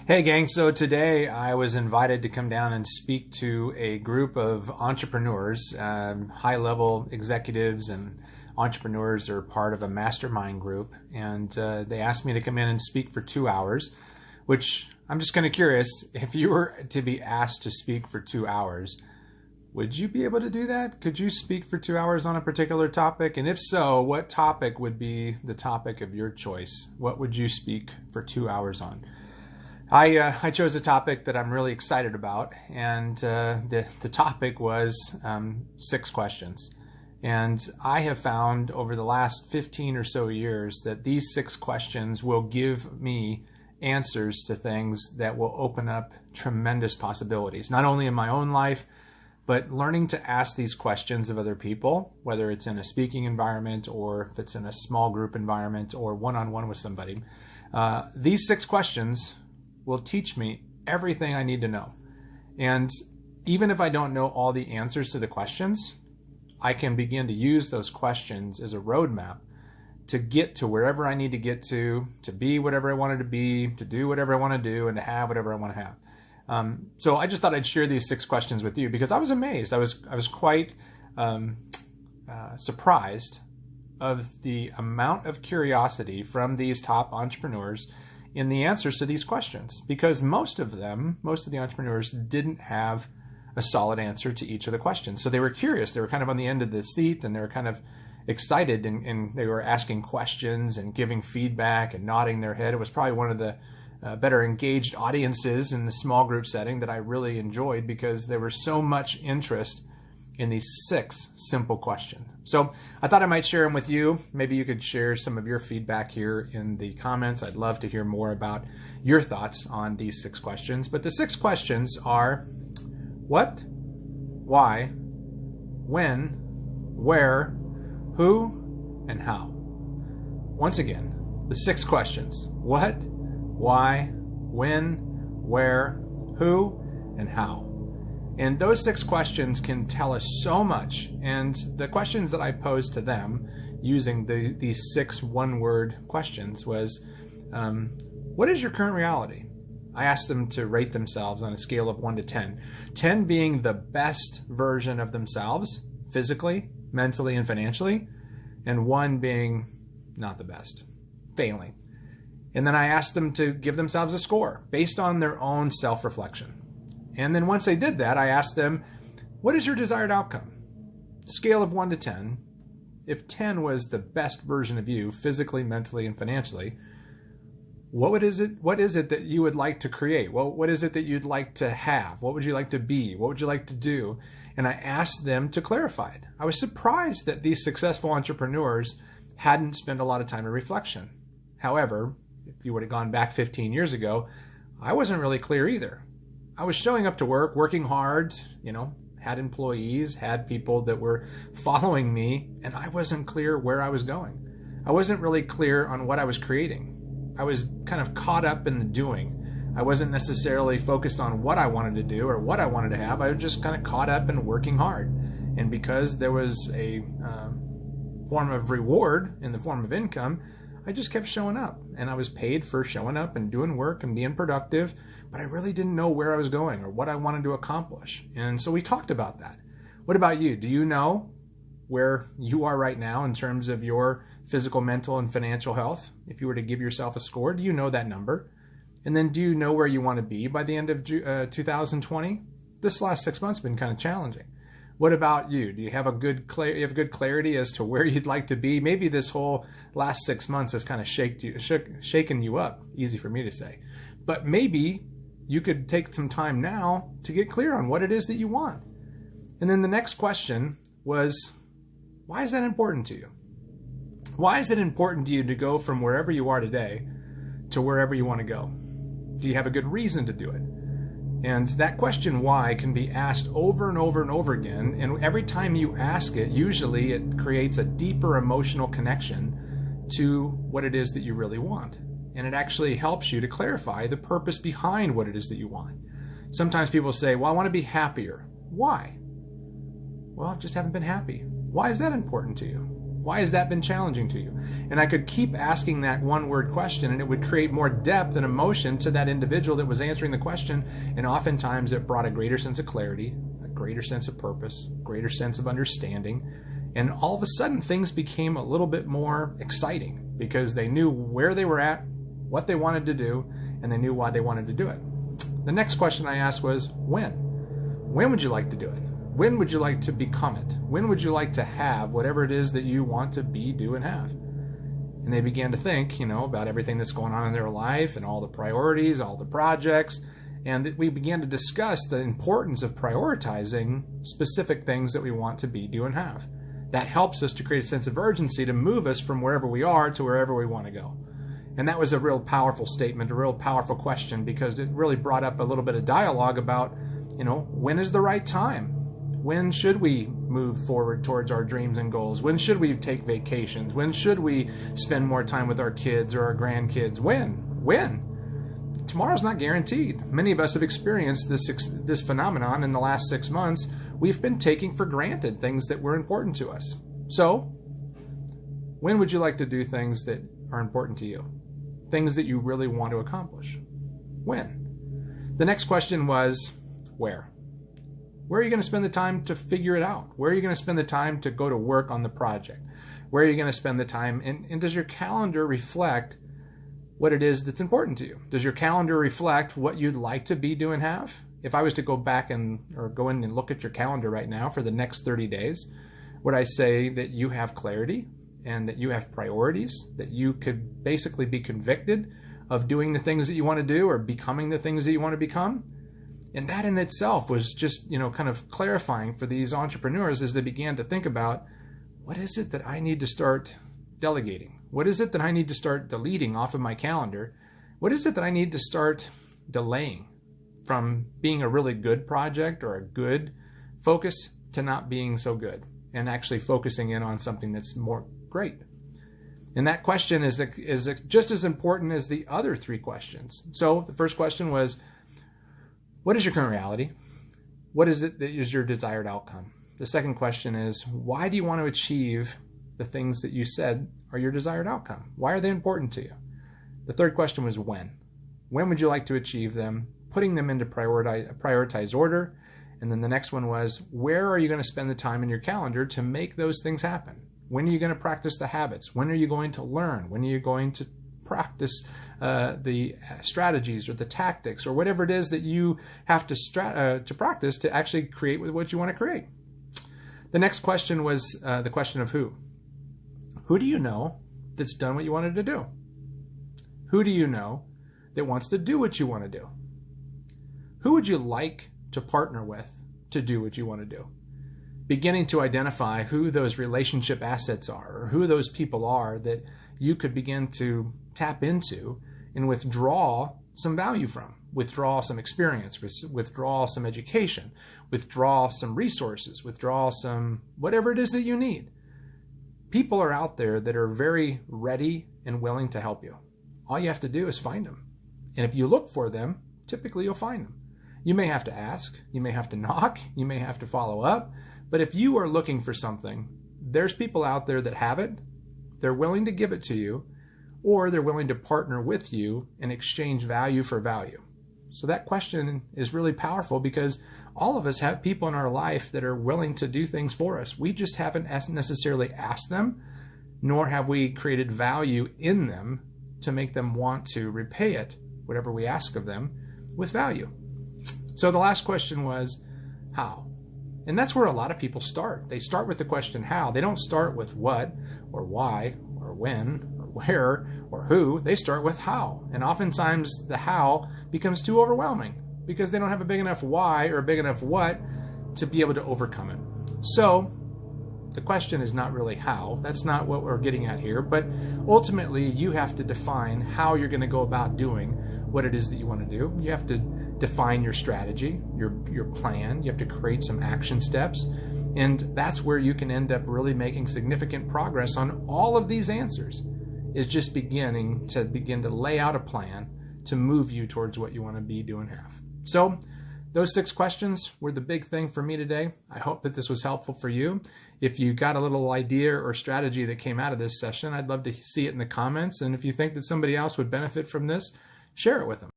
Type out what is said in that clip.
Hey gang, so today I was invited to come down and speak to a group of entrepreneurs. High-level executives and entrepreneurs are part of a mastermind group, and they asked me to come in and speak for 2 hours, which I'm just kind of curious, if you were to be asked to speak for 2 hours, would you be able to do that? Could you speak for 2 hours on a particular topic? And if so, what topic would be the topic of your choice? What would you speak for 2 hours on? I chose a topic that I'm really excited about, and the topic was 6 questions. And I have found over the last 15 or so years that these 6 questions will give me answers to things that will open up tremendous possibilities, not only in my own life, but learning to ask these questions of other people, whether it's in a speaking environment or if it's in a small group environment or one-on-one with somebody. These 6 questions will teach me everything I need to know. And even if I don't know all the answers to the questions, I can begin to use those questions as a roadmap to get to wherever I need to get to be whatever I wanted to be, to do whatever I want to do, and to have whatever I want to have. So I just thought I'd share these 6 questions with you because I was amazed. I was quite surprised of the amount of curiosity from these top entrepreneurs in the answers to these questions, because most of the entrepreneurs didn't have a solid answer to each of the questions. So they were curious. They were kind of on the end of the seat, and they were kind of excited, and they were asking questions and giving feedback and nodding their head. It was probably one of the better engaged audiences in the small group setting that I really enjoyed, because there was so much interest in these 6 simple questions. So I thought I might share them with you. Maybe you could share some of your feedback here in the comments. I'd love to hear more about your thoughts on these 6 questions. But the 6 questions are: what, why, when, where, who, and how. Once again, the 6 questions: what, why, when, where, who, and how. And those 6 questions can tell us so much. And the questions that I posed to them using these 6 one-word questions was, what is your current reality? I asked them to rate themselves on a scale of 1 to 10. 10 being the best version of themselves, physically, mentally, and financially, and 1 being not the best, failing. And then I asked them to give themselves a score based on their own self-reflection. And then once they did that, I asked them, what is your desired outcome? Scale of 1 to 10. If 10 was the best version of you, physically, mentally, and financially, what is it that you would like to create? Well, what is it that you'd like to have? What would you like to be? What would you like to do? And I asked them to clarify it. I was surprised that these successful entrepreneurs hadn't spent a lot of time in reflection. However, if you would have gone back 15 years ago, I wasn't really clear either. I was showing up to work, working hard, had employees, had people that were following me, and I wasn't clear where I was going. I wasn't really clear on what I was creating. I was kind of caught up in the doing. I wasn't necessarily focused on what I wanted to do or what I wanted to have. I was just kind of caught up in working hard. And because there was a form of reward in the form of income, I just kept showing up, and I was paid for showing up and doing work and being productive, but I really didn't know where I was going or what I wanted to accomplish. And so we talked about that. What about you? Do you know where you are right now in terms of your physical, mental, and financial health? If you were to give yourself a score, do you know that number? And then do you know where you want to be by the end of 2020? This last 6 months have been kind of challenging. What about you? Do you have good clarity as to where you'd like to be? Maybe this whole last 6 months has kind of shaken you up. Easy for me to say. But maybe you could take some time now to get clear on what it is that you want. And then the next question was, why is that important to you? Why is it important to you to go from wherever you are today to wherever you want to go? Do you have a good reason to do it? And that question why can be asked over and over and over again. And every time you ask it, usually it creates a deeper emotional connection to what it is that you really want. And it actually helps you to clarify the purpose behind what it is that you want. Sometimes people say, well, I want to be happier. Why? Well, I just haven't been happy. Why is that important to you? Why has that been challenging to you? And I could keep asking that one-word question, and it would create more depth and emotion to that individual that was answering the question. And oftentimes it brought a greater sense of clarity, a greater sense of purpose, greater sense of understanding. And all of a sudden things became a little bit more exciting because they knew where they were at, what they wanted to do, and they knew why they wanted to do it. The next question I asked was, when? When would you like to do it? When would you like to become it? When would you like to have whatever it is that you want to be, do, and have? And they began to think, about everything that's going on in their life and all the priorities, all the projects. And we began to discuss the importance of prioritizing specific things that we want to be, do, and have. That helps us to create a sense of urgency to move us from wherever we are to wherever we want to go. And that was a real powerful statement, a real powerful question, because it really brought up a little bit of dialogue about, when is the right time? When should we move forward towards our dreams and goals? When should we take vacations? When should we spend more time with our kids or our grandkids? When? Tomorrow's not guaranteed. Many of us have experienced this phenomenon in the last 6 months. We've been taking for granted things that were important to us. So, when would you like to do things that are important to you? Things that you really want to accomplish? When? The next question was, where? Where are you going to spend the time to figure it out? Where are you going to spend the time to go to work on the project? Where are you going to spend the time? And does your calendar reflect what it is that's important to you? Does your calendar reflect what you'd like to be, do, and have? If I was to go back or go in and look at your calendar right now for the next 30 days, would I say that you have clarity and that you have priorities, that you could basically be convicted of doing the things that you want to do or becoming the things that you want to become? And that in itself was just, kind of clarifying for these entrepreneurs as they began to think about, what is it that I need to start delegating? What is it that I need to start deleting off of my calendar? What is it that I need to start delaying from being a really good project or a good focus to not being so good and actually focusing in on something that's more great? And that question is just as important as the other three questions. So the first question was, what is your current reality? What is it that is your desired outcome? The second question is, why do you want to achieve the things that you said are your desired outcome? Why are they important to you? The third question was when. When would you like to achieve them? Putting them into prioritized order. And then the next one was, where are you going to spend the time in your calendar to make those things happen? When are you going to practice the habits? When are you going to learn? When are you going to practice the strategies or the tactics or whatever it is that you have to practice to actually create what you want to create? The next question was the question of who. Who do you know that's done what you wanted to do? Who do you know that wants to do what you want to do? Who would you like to partner with to do what you want to do? Beginning to identify who those relationship assets are or who those people are that you could begin to tap into and withdraw some value from, withdraw some experience, withdraw some education, withdraw some resources, withdraw some whatever it is that you need. People are out there that are very ready and willing to help you. All you have to do is find them. And if you look for them, typically you'll find them. You may have to ask, you may have to knock, you may have to follow up, but if you are looking for something, there's people out there that have it, they're willing to give it to you, or they're willing to partner with you and exchange value for value. So that question is really powerful because all of us have people in our life that are willing to do things for us. We just haven't necessarily asked them, nor have we created value in them to make them want to repay it, whatever we ask of them, with value. So the last question was, how? And that's where a lot of people start. They start with the question how. They don't start with what or why or when or where or who. They start with how. And oftentimes the how becomes too overwhelming because they don't have a big enough why or a big enough what to be able to overcome it. So the question is not really how. That's not what we're getting at here. But ultimately, you have to define how you're going to go about doing what it is that you want to do. You have to define your strategy, your plan. You have to create some action steps. And that's where you can end up really making significant progress on all of these answers, is just begin to lay out a plan to move you towards what you want to be, do, and have. So those 6 questions were the big thing for me today. I hope that this was helpful for you. If you got a little idea or strategy that came out of this session, I'd love to see it in the comments. And if you think that somebody else would benefit from this, share it with them.